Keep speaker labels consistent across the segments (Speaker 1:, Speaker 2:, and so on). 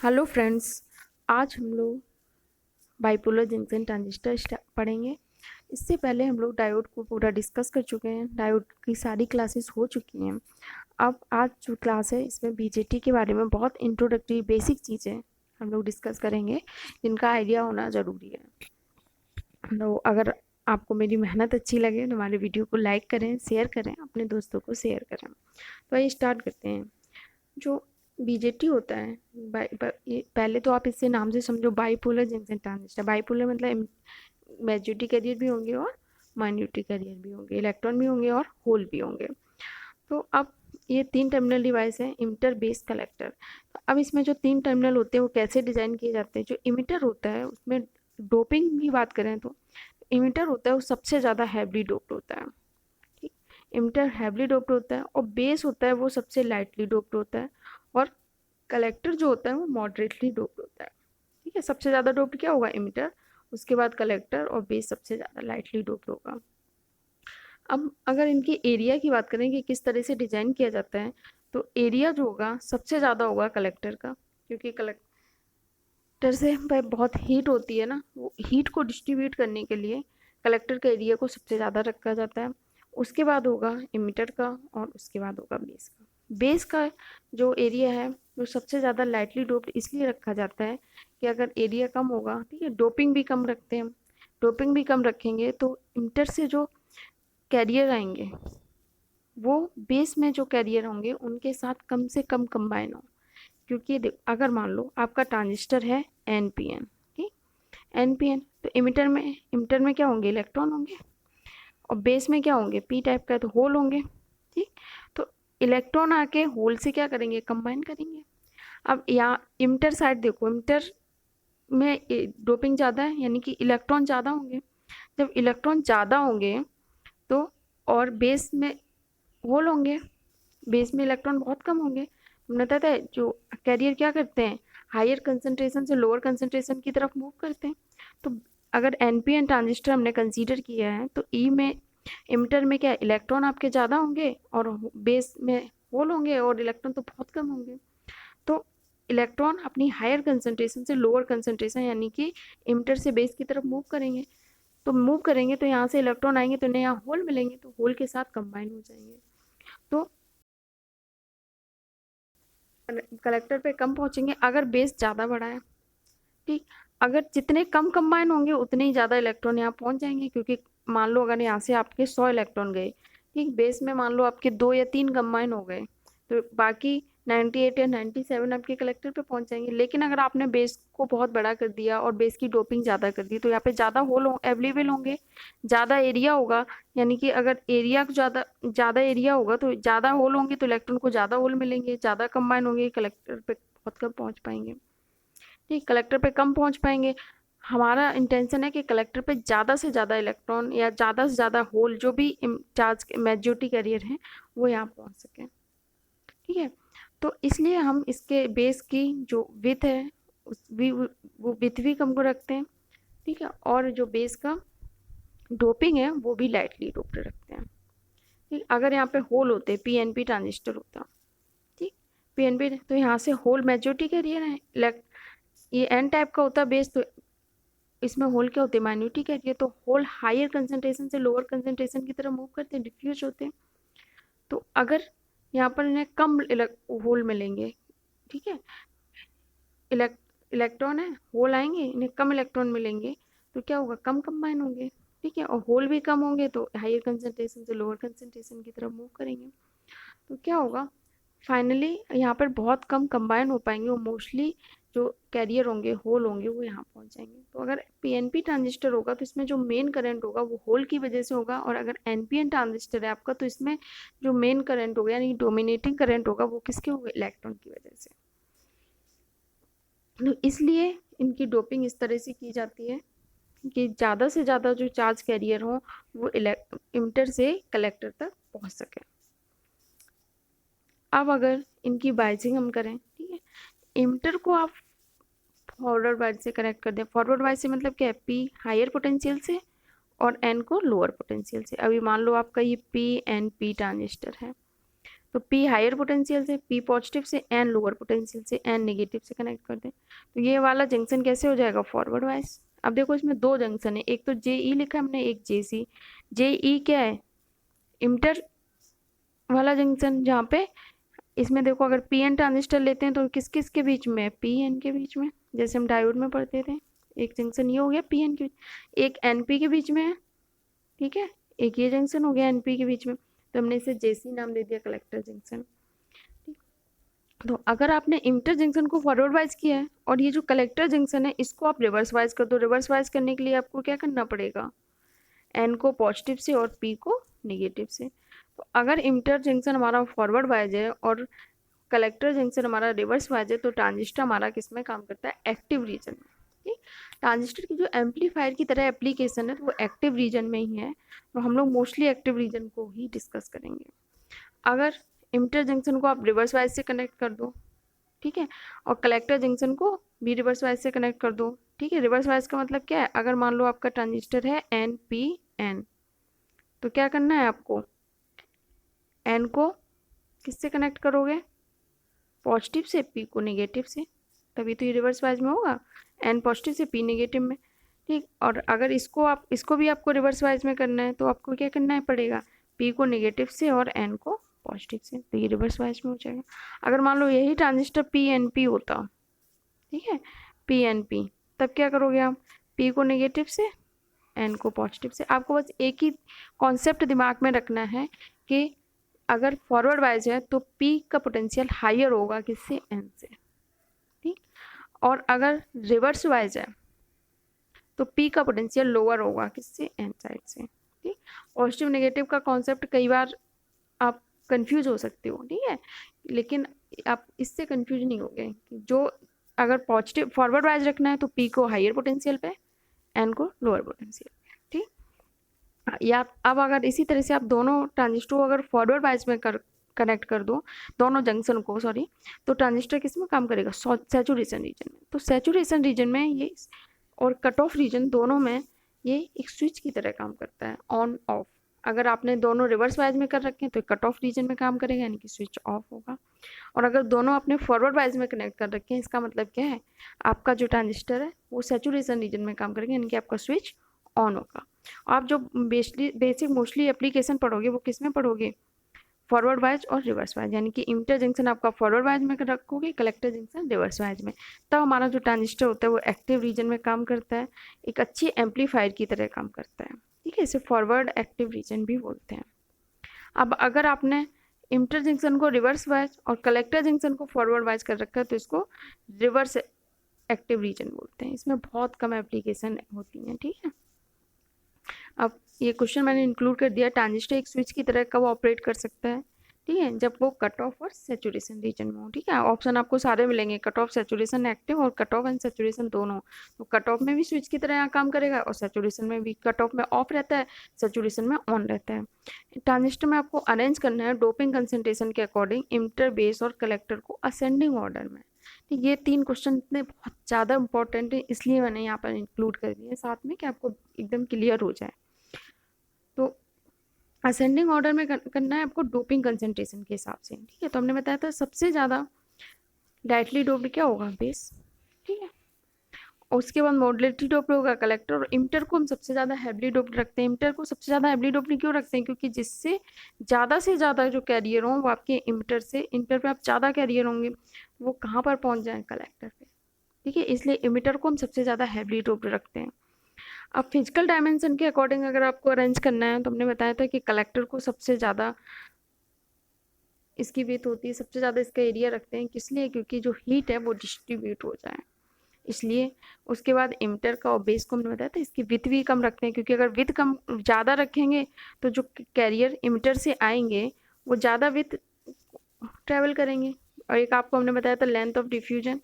Speaker 1: Hello friends, आज हम लोग बाइपोलर जंक्शन ट्रांजिस्टर पढ़ेंगे। इससे पहले हम लोग डायोड को पूरा डिस्कस कर चुके हैं। डायोड की सारी क्लासेस हो चुकी हैं। अब आज जो क्लास है इसमें बीजेटी के बारे में बहुत इंट्रोडक्टरी बेसिक चीज़ें हम लोग डिस्कस करेंगे, जिनका आइडिया होना ज़रूरी है। तो अगर आपको मेरी मेहनत अच्छी लगे तो हमारे वीडियो को लाइक करें, शेयर करें, अपने दोस्तों को शेयर करें। तो आइए स्टार्ट करते हैं। जो बीजेटी होता है, पहले तो आप इससे नाम से समझो, बाइपोलर जंक्शन ट्रांजिस्टर। बाइपोलर मतलब मेजॉरिटी कैरियर भी होंगे और माइनॉरिटी कैरियर भी होंगे, इलेक्ट्रॉन भी होंगे और होल भी होंगे। तो अब ये 3 टर्मिनल डिवाइस है, इमिटर, बेस, कलेक्टर। तो अब इसमें जो 3 टर्मिनल होते हैं वो कैसे डिजाइन किए जाते हैं। जो इमिटर होता है उसमें डोपिंग की बात करें तो इमिटर होता है वो सबसे ज़्यादा हैवी डोप्ड होता है। ठीक, इमिटर हैवली डोप्ड होता है और बेस होता है वो सबसे लाइटली डोप्ड होता है और कलेक्टर जो होता है वो मॉडरेटली डोप्ड होता है। ठीक है, सबसे ज़्यादा डोप्ड क्या होगा? इमिटर, उसके बाद कलेक्टर और बेस सबसे ज़्यादा लाइटली डोप्ड होगा। अब अगर इनकी एरिया की बात करें कि किस तरह से डिजाइन किया जाता है, तो एरिया जो होगा सबसे ज़्यादा होगा कलेक्टर का, क्योंकि कलेक्टर से बहुत हीट होती है ना, वो हीट को डिस्ट्रीब्यूट करने के लिए कलेक्टर के एरिया को सबसे ज़्यादा रखा जाता है। उसके बाद होगा इमिटर का और उसके बाद होगा बेस का। बेस का जो एरिया है वो सबसे ज़्यादा लाइटली डोप्ड इसलिए रखा जाता है कि अगर एरिया कम होगा, ठीक है, डोपिंग भी कम रखते हैं, डोपिंग भी कम रखेंगे तो इमिटर से जो कैरियर आएंगे वो बेस में जो कैरियर होंगे उनके साथ कम से कम कंबाइन हो। क्योंकि अगर मान लो आपका ट्रांजिस्टर है एन पी एन, ठीक, एन पी एन, तो इमिटर में क्या होंगे? इलेक्ट्रॉन होंगे। और बेस में क्या होंगे? पी टाइप का, तो होल होंगे। ठीक, तो इलेक्ट्रॉन आके होल से क्या करेंगे? कंबाइन करेंगे। अब यहाँ इमिटर साइड देखो, इमिटर में डोपिंग ज़्यादा है, यानी कि इलेक्ट्रॉन ज़्यादा होंगे। जब इलेक्ट्रॉन ज़्यादा होंगे तो और बेस में होल होंगे, बेस में इलेक्ट्रॉन बहुत कम होंगे। हमने बताया था जो कैरियर क्या करते हैं, हायर कंसंट्रेशन से लोअर कंसंट्रेशन की तरफ मूव करते हैं। तो अगर एनपीएन ट्रांजिस्टर हमने कंसीडर किया है तो ई में, इमिटर में क्या, इलेक्ट्रॉन आपके ज़्यादा होंगे और बेस में होल होंगे और इलेक्ट्रॉन तो बहुत कम होंगे। तो इलेक्ट्रॉन अपनी हायर कंसंट्रेशन से लोअर कंसंट्रेशन यानी कि इमिटर से बेस की तरफ मूव करेंगे। तो मूव करेंगे तो यहाँ से इलेक्ट्रॉन आएंगे तो इन्हें यहाँ होल मिलेंगे, तो होल के साथ कंबाइन हो जाएंगे। तो कलेक्टर पे कम पहुंचेंगे अगर बेस ज़्यादा बड़ा है। ठीक, अगर जितने कम कंबाइन होंगे उतने ही ज़्यादा इलेक्ट्रॉन यहाँ पहुंच जाएंगे। क्योंकि मान लो अगर यहाँ से आपके 100 इलेक्ट्रॉन गए, ठीक, बेस में मान लो आपके 2 या 3 कंबाइन हो गए, तो बाकी 98 या 97 आपके कलेक्टर पे पहुंच जाएंगे। लेकिन अगर आपने बेस को बहुत बड़ा कर दिया और बेस की डोपिंग ज़्यादा कर दी तो यहाँ पे ज़्यादा होल अवेलेबल होंगे, ज़्यादा एरिया होगा। यानी कि अगर एरिया ज़्यादा ज़्यादा एरिया होगा तो ज़्यादा होल होंगे, तो इलेक्ट्रॉन को ज़्यादा होल मिलेंगे, ज़्यादा कंबाइन होंगे, कलेक्टर पे बहुत कम पहुँच पाएंगे। ठीक, कलेक्टर पे कम पहुंच पाएंगे। हमारा इंटेंशन है कि कलेक्टर पे ज़्यादा से ज़्यादा इलेक्ट्रॉन या ज़्यादा से ज़्यादा होल जो भी चार्ज मेजॉरिटी कैरियर हैं वो यहाँ पहुंच सकें। ठीक है, तो इसलिए हम इसके बेस की जो विथ है उस भी वो विथ भी कम को रखते हैं। ठीक है, और जो बेस का डोपिंग है वो भी लाइटली डोप्ड रखते हैं। ठीक, अगर यहाँ पे होल होते, पीएनपी ट्रांजिस्टर होता, ठीक, पीएनपी, तो यहाँ से होल मेजॉरिटी कैरियर है, ये एन टाइप का होता बेस, तो इसमें होल क्या होते हैं? Minority carrier. तो होल हायर कंसंट्रेशन से लोअर कंसंट्रेशन की तरफ मूव करते हैं, डिफ्यूज होते हैं। तो अगर यहाँ पर इन्हें कम होल मिलेंगे, ठीक है, इलेक्ट्रॉन है, होल आएंगे, इन्हें कम इलेक्ट्रॉन मिलेंगे, तो क्या होगा? कम कंबाइन होंगे। ठीक है, और होल भी कम होंगे तो हायर कंसंट्रेशन से लोअर कंसंट्रेशन की तरफ मूव करेंगे। तो क्या होगा? फाइनली यहाँ पर बहुत कम कंबाइन हो पाएंगे, वो मोस्टली जो कैरियर होंगे, होल होंगे, वो यहाँ पहुँच जाएंगे। तो अगर पीएनपी ट्रांजिस्टर होगा तो इसमें जो मेन करंट होगा वो होल की वजह से होगा, और अगर एनपीएन ट्रांजिस्टर है आपका तो इसमें जो मेन करंट होगा यानी डोमिनेटिंग करंट होगा वो किसके होगा? इलेक्ट्रॉन की वजह से। तो इसलिए इनकी डोपिंग इस तरह से की जाती है कि ज़्यादा से ज़्यादा जो चार्ज कैरियर हो वो इमिटर से कलेक्टर तक पहुँच सके। अब अगर इनकी बाइजिंग हम करें, ठीक है, इमिटर को आप फॉरवर्ड बाइज से कनेक्ट कर दें। फॉरवर्ड बाइज से मतलब क्या है? पी हायर पोटेंशियल से और एन को लोअर पोटेंशियल से। अभी मान लो आपका ये पी एन पी ट्रांजिस्टर है, तो P हायर पोटेंशियल से, P पॉजिटिव से, N लोअर पोटेंशियल से, N नेगेटिव से कनेक्ट कर दें, तो ये वाला जंक्शन कैसे हो जाएगा, फॉरवर्ड वाइज। अब देखो इसमें दो जंक्शन है, एक तो JE लिखा है हमने, एक JC। JE क्या है, इमिटर वाला जंक्शन, जहाँ पे इसमें देखो अगर PN ट्रांजिस्टर लेते हैं तो किस किस के बीच में है, PN के बीच में, जैसे हम डायोड में पढ़ते थे। एक जंक्शन ये हो गया PN के बीच, एक NP के बीच में है, ठीक है, एक ये जंक्शन हो गया NP के बीच में, तो हमने इसे JC नाम दे दिया, कलेक्टर जंक्शन। तो अगर आपने इमिटर जंक्शन को फॉरवर्ड वाइज किया है और ये जो कलेक्टर जंक्शन है इसको आप रिवर्स वाइज कर दो, रिवर्स वाइज करने के लिए आपको क्या करना पड़ेगा, N को पॉजिटिव से और P को नेगेटिव से। तो अगर इमिटर जंक्शन हमारा फॉरवर्ड वाइज है और कलेक्टर जंक्शन हमारा रिवर्स वाइज है, तो ट्रांजिस्टर हमारा किस में काम करता है, एक्टिव रीजन में। ठीक, ट्रांजिस्टर की जो एम्पलीफायर की तरह एप्लीकेशन है तो वो एक्टिव रीजन में ही है, तो हम लोग मोस्टली एक्टिव रीजन को ही डिस्कस करेंगे। अगर इमिटर जंक्शन को आप रिवर्स वाइज से कनेक्ट कर दो, ठीक है, और कलेक्टर जंक्शन को भी रिवर्स वाइज से कनेक्ट कर दो, ठीक है। रिवर्स वाइज का मतलब क्या है, अगर मान लो आपका ट्रांजिस्टर है NPN, तो क्या करना है आपको, N को किससे कनेक्ट करोगे, पॉजिटिव से, P को नेगेटिव से, तभी तो ये रिवर्स वाइज में होगा, N पॉजिटिव से P नेगेटिव में। ठीक, और अगर इसको भी आपको रिवर्स वाइज में करना है तो आपको क्या करना है पड़ेगा, P को नेगेटिव से और N को पॉजिटिव से, तो ये रिवर्स वाइज में हो जाएगा। अगर मान लो यही ट्रांजिस्टर PNP होता, ठीक है, PNP, तब क्या करोगे आप, P को नेगेटिव से, N को पॉजिटिव से। आपको बस एक ही कॉन्सेप्ट दिमाग में रखना है कि अगर फॉरवर्ड वाइज है तो P का पोटेंशियल हायर होगा किससे, N से, ठीक, और अगर रिवर्स वाइज है तो P का पोटेंशियल लोअर होगा किससे, N साइड से। ठीक, पॉजिटिव नेगेटिव का कॉन्सेप्ट कई बार आप कंफ्यूज हो सकते हो, ठीक है, लेकिन आप इससे कंफ्यूज नहीं होगे कि जो अगर पॉजिटिव फॉरवर्ड वाइज रखना है तो P को हायर पोटेंशियल पे, N को लोअर पोटेंशियल पे। ठीक, या अब अगर इसी तरह से आप दोनों ट्रांजिस्टर को अगर फॉरवर्ड वाइज में कनेक्ट कर दो, दोनों जंक्शन को, सॉरी, तो ट्रांजिस्टर किस में काम करेगा, सैचुरेशन रीजन में। तो सैचुरेशन रीजन में ये और कट ऑफ रीजन दोनों में ये एक स्विच की तरह काम करता है, ऑन ऑफ। अगर आपने दोनों रिवर्स वाइज में कर रखे हैं तो कट ऑफ रीजन में काम करेगा, यानी कि स्विच ऑफ होगा, और अगर दोनों आपने फॉरवर्ड वाइज में कनेक्ट कर रखे हैं इसका मतलब क्या है, आपका जो ट्रांजिस्टर है वो सैचुरेशन रीजन में काम करेगा, यानी कि आपका स्विच ऑन होगा। आप जो बेसिक मोस्टली एप्लीकेशन पढ़ोगे वो किस में पढ़ोगे, फॉरवर्ड वाइज और रिवर्स वाइज, यानी कि इमिटर जंक्शन आपका फॉरवर्ड वाइज में रखोगे, कलेक्टर जंक्शन रिवर्स वाइज में, तब हमारा जो ट्रांजिस्टर होता है वो एक्टिव रीजन में काम करता है, एक अच्छी एम्पलीफायर की तरह काम करता है। ठीक है, इसे फॉरवर्ड एक्टिव रीजन भी बोलते हैं। अब अगर आपने इमिटर जंक्शन को रिवर्स वाइज और कलेक्टर जंक्शन को फॉरवर्ड वाइज कर रखा है तो इसको रिवर्स एक्टिव रीजन बोलते हैं, इसमें बहुत कम एप्लीकेशन होती हैं। ठीक है, अब ये क्वेश्चन मैंने इंक्लूड कर दिया, ट्रांजिस्टर एक स्विच की तरह कब ऑपरेट कर सकता है, ठीक है, जब वो कट ऑफ और सैचुरेशन रीजन में हो। ठीक है, ऑप्शन आपको सारे मिलेंगे, कट ऑफ, सैचुरेशन, एक्टिव, और कट ऑफ एंड सैचुरेशन दोनों। तो कट ऑफ में भी स्विच की तरह यहाँ काम करेगा और सैचुरेशन में भी, कट ऑफ में ऑफ रहता है, सैचुरेशन में ऑन रहता है। ट्रांजिस्टर में आपको अरेंज करना है डोपिंग कंसंट्रेशन के अकॉर्डिंग, इमिटर, बेस और कलेक्टर को असेंडिंग ऑर्डर में। ठीक, ये 3 क्वेश्चन इतने बहुत ज़्यादा इंपॉर्टेंट है, इसलिए मैंने यहाँ पर इंक्लूड कर दिए साथ में कि आपको एकदम क्लियर हो जाए। तो असेंडिंग ऑर्डर में करना है आपको डोपिंग कंसंट्रेशन के हिसाब से। ठीक है, तो हमने बताया था सबसे ज़्यादा लाइटली डोप्ड क्या होगा, बेस। ठीक है, उसके बाद मॉडरेटली डोप्ड होगा कलेक्टर, और इमिटर को हम सबसे ज़्यादा हैवीली डोप्ड रखते हैं। इमिटर को सबसे ज़्यादा हैवीली डोप्ड क्यों रखते हैं, क्योंकि जिससे ज़्यादा से ज़्यादा जो कैरियर हों वो आपके इमिटर से, इमिटर पे आप ज़्यादा कैरियर होंगे वो कहाँ पर पहुँच जाएँ, कलेक्टर पे। ठीक है, इसलिए इमिटर को हम सबसे ज़्यादा हैवीली डोप्ड रखते हैं। अब फिजिकल डायमेंशन के अकॉर्डिंग अगर आपको अरेंज करना है तो हमने बताया था कि कलेक्टर को सबसे ज़्यादा इसकी विड्थ होती है, सबसे ज़्यादा इसका एरिया रखते हैं, किस लिए, क्योंकि जो हीट है वो डिस्ट्रीब्यूट हो जाए इसलिए। उसके बाद इमिटर का और बेस को हमने बताया था इसकी विड्थ भी कम रखते हैं, क्योंकि अगर विड्थ कम ज़्यादा रखेंगे तो जो कैरियर इमिटर से आएंगे वो ज़्यादा विड्थ ट्रैवल करेंगे। और एक आपको हमने बताया था लेंथ ऑफ डिफ्यूजन,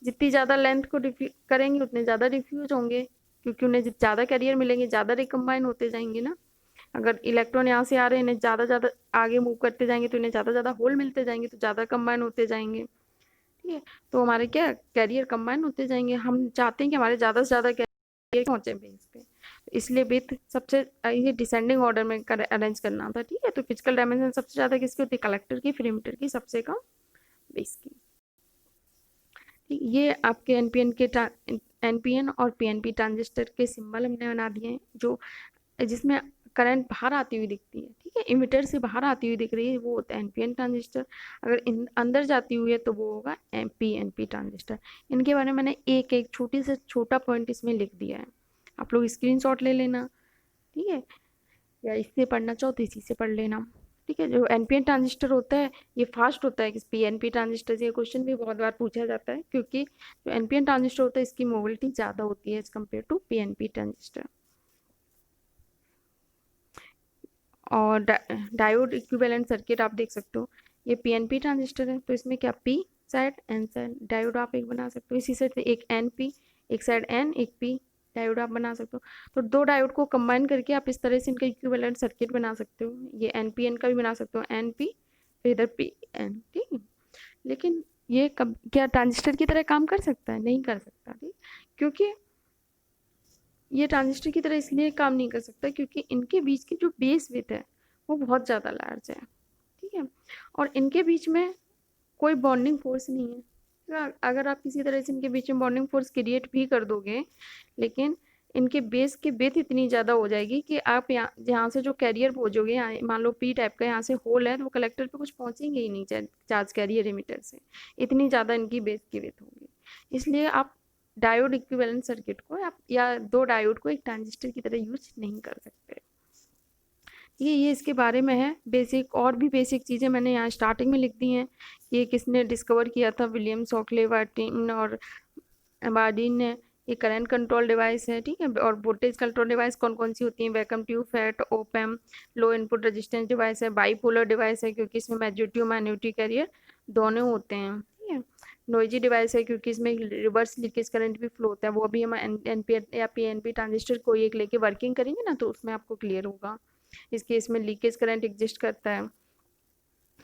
Speaker 1: जितनी ज़्यादा लेंथ को करेंगे उतने ज़्यादा डिफ्यूज होंगे, क्योंकि उन्हें ज़्यादा कैरियर मिलेंगे, ज़्यादा रिकम्बाइन होते जाएंगे ना। अगर इलेक्ट्रॉन यहाँ से आ रहे हैं, इन्हें ज़्यादा ज़्यादा आगे मूव करते जाएंगे तो इन्हें ज़्यादा ज़्यादा होल मिलते जाएंगे, तो ज़्यादा कंबाइन होते जाएंगे। ठीक है, तो हमारे क्या कैरियर कंबाइन होते जाएंगे, हम चाहते हैं कि हमारे ज़्यादा से ज़्यादा कैरियर पहुँचे बेस पे। इसलिए बेस सबसे ये डिसेंडिंग ऑर्डर में अरेंज करना था, ठीक है। तो फिजिकल डायमेंशन सबसे ज़्यादा किसकी होती है, कलेक्टर की, फिर एमिटर की, सबसे कम बेस की। ये आपके एनपीएन और पीएनपी ट्रांजिस्टर के सिंबल हमने बना दिए हैं, जो जिसमें करंट बाहर आती हुई दिखती है, ठीक है, इमिटर से बाहर आती हुई दिख रही है, वो होता है एनपीएन ट्रांजिस्टर। अगर अंदर जाती हुई है तो वो होगा पीएनपी ट्रांजिस्टर। इनके बारे में मैंने एक एक छोटी से छोटा पॉइंट इसमें लिख दिया है, आप लोग स्क्रीनशॉट ले लेना, ठीक है, या इससे पढ़ना चाहो तो इसी से पढ़ लेना, ठीक है। जो एनपीएन ट्रांजिस्टर होता है ये फास्ट होता है कि पीएनपी ट्रांजिस्टर से, ये क्वेश्चन भी बहुत बार पूछा जाता है, क्योंकि जो एनपीएन ट्रांजिस्टर होता है इसकी मोबिलिटी ज़्यादा होती है as compared to PNP transistor. और डायोड इक्विवेलेंट सर्किट आप देख सकते हो, ये पीएनपी ट्रांजिस्टर है तो इसमें क्या P side N side diode आप एक बना सकते हो, इसी साइड से एक एन पी, एक साइड एन, एक पी डायोड आप बना सकते हो। तो दो डायोड को कंबाइन करके आप इस तरह से इनका इक्विवेलेंट सर्किट बना सकते हो, ये एन पी एन का भी बना सकते हो, एन पी फिर इधर पी एन, ठीक है। लेकिन ये कब क्या ट्रांजिस्टर की तरह काम कर सकता है, नहीं कर सकता, ठीक, क्योंकि ये ट्रांजिस्टर की तरह इसलिए काम नहीं कर सकता क्योंकि इनके बीच की जो बेस विड्थ है वो बहुत ज़्यादा लार्ज है, ठीक है, और इनके बीच में कोई बॉन्डिंग फोर्स नहीं है। तो अगर आप किसी तरह से इनके बीच में बॉन्डिंग फोर्स क्रिएट भी कर दोगे, लेकिन इनके बेस की विड्थ इतनी ज़्यादा हो जाएगी कि आप यहाँ से जो कैरियर पहुँचोगे, यहाँ मान लो पी टाइप का यहाँ से होल है तो वो कलेक्टर पे कुछ पहुँचेंगे ही नहीं, चार्ज कैरियर एमिटर से, इतनी ज़्यादा इनकी बेस की विड्थ होगी। इसलिए आप डायोड इक्विवेलेंट सर्किट को आप या दो डायोड को एक ट्रांजिस्टर की तरह यूज नहीं कर सकते। ये इसके बारे में है बेसिक, और भी बेसिक चीज़ें मैंने यहाँ स्टार्टिंग में लिख दी हैं। ये किसने डिस्कवर किया था, विलियम शॉकले वार्टिन और बार्डिन ने। ये करंट कंट्रोल डिवाइस है, ठीक है, और वोल्टेज कंट्रोल डिवाइस कौन कौन सी होती हैं, वैक्यूम ट्यूब, फैट, ओपैम, लो इनपुट रेजिस्टेंस डिवाइस है, बाईपोलर डिवाइस है क्योंकि इसमें मेजॉरिटी और माइनॉरिटी कैरियर दोनों होते हैं, ठीक है, नोइजी डिवाइस है क्योंकि इसमें रिवर्स लीकेज करंट भी फ्लो होता है, वो अभी हम एनपी या पीएनपी ट्रांजिस्टर कोई एक लेके वर्किंग करेंगे ना तो उसमें आपको क्लियर होगा। इस केस में लीकेज करंट एग्जिस्ट करता है,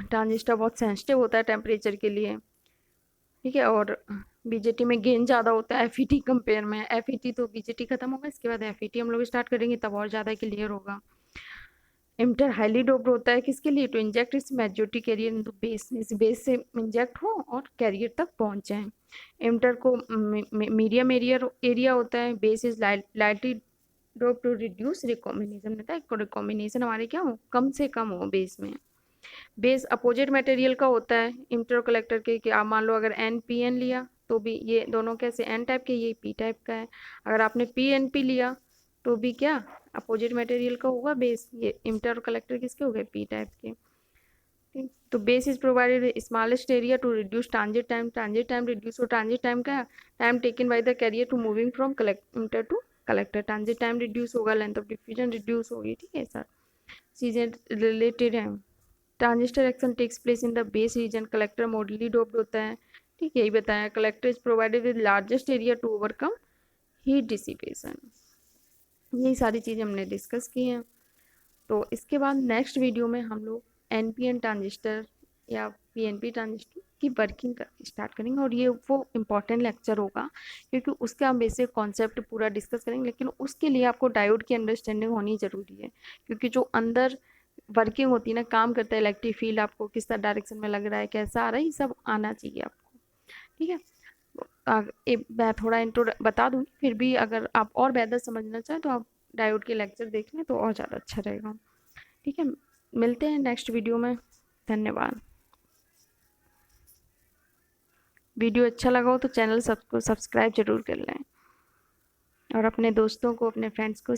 Speaker 1: ट्रांजिस्टर बहुत सेंसिटिव होता है टेम्परेचर के लिए, ठीक है, और बीजेटी में गेन ज़्यादा होता है एफईटी कंपेयर में। एफईटी तो बीजेटी खत्म होगा इसके बाद एफईटी हम लोग स्टार्ट करेंगे तब और ज़्यादा क्लियर होगा। एमिटर हाईली डोप्ड होता है किसके लिए, टू इंजेक्ट इस मेजॉरिटी कैरियर इन बेस, इस बेस से इंजेक्ट हो और कैरियर तक पहुंच जाए। एमिटर को मीडियम एरिया होता है, base is lightly dope to reduce recombination, रहता है रिकॉम्बिनेशन हमारे क्या हो, कम से कम हो बेस में। बेस अपोजिट मटेरियल का होता है इमिटर कलेक्टर के, कि आप मान लो अगर एन पी एन लिया तो भी ये दोनों कैसे एन टाइप के, ये पी टाइप का है। अगर आपने पी एन पी लिया तो भी क्या अपोजिट मटेरियल का होगा बेस, ये इमिटर और कलेक्टर किसके हो गए, पी टाइप के, ठीक। तो base is provided smallest area to reduce transit time, transit time reduce हो, ट्रांजिट टाइम का time taken by the carrier to moving from emitter to collector, transit time reduce होगा, length of diffusion reduce होगी, ठीक है, सर चीज़ें related हैं। Transistor action takes place in the base region, collector moderately doped होता है, ठीक, यही बताया। Collector is provided with largest area to overcome heat dissipation. यही सारी चीज़ें हमने डिस्कस की हैं। तो इसके बाद नेक्स्ट वीडियो में हम लोग एनपीएन ट्रांजिस्टर या पीएनपी ट्रांजिस्टर की वर्किंग स्टार्ट करेंगे, और ये वो इम्पॉर्टेंट लेक्चर होगा क्योंकि उसका हम बेसिक कॉन्सेप्ट पूरा डिस्कस करेंगे, लेकिन उसके लिए आपको डायोड की अंडरस्टैंडिंग होनी ज़रूरी है, क्योंकि जो अंदर वर्किंग होती है ना, काम करता है इलेक्ट्रिक फील्ड, आपको किस तरह डायरेक्शन में लग रहा है, कैसा आ रहा है, ये सब आना चाहिए आपको, ठीक है। मैं थोड़ा इंट्रो बता दूँगी, फिर भी अगर आप और बेहतर समझना चाहें तो आप डायोड के लेक्चर देख लें तो और ज़्यादा अच्छा रहेगा, ठीक है। मिलते हैं नेक्स्ट वीडियो में, धन्यवाद। वीडियो अच्छा लगा हो तो चैनल सबको सब्सक्राइब जरूर कर लें और अपने दोस्तों को, अपने फ्रेंड्स को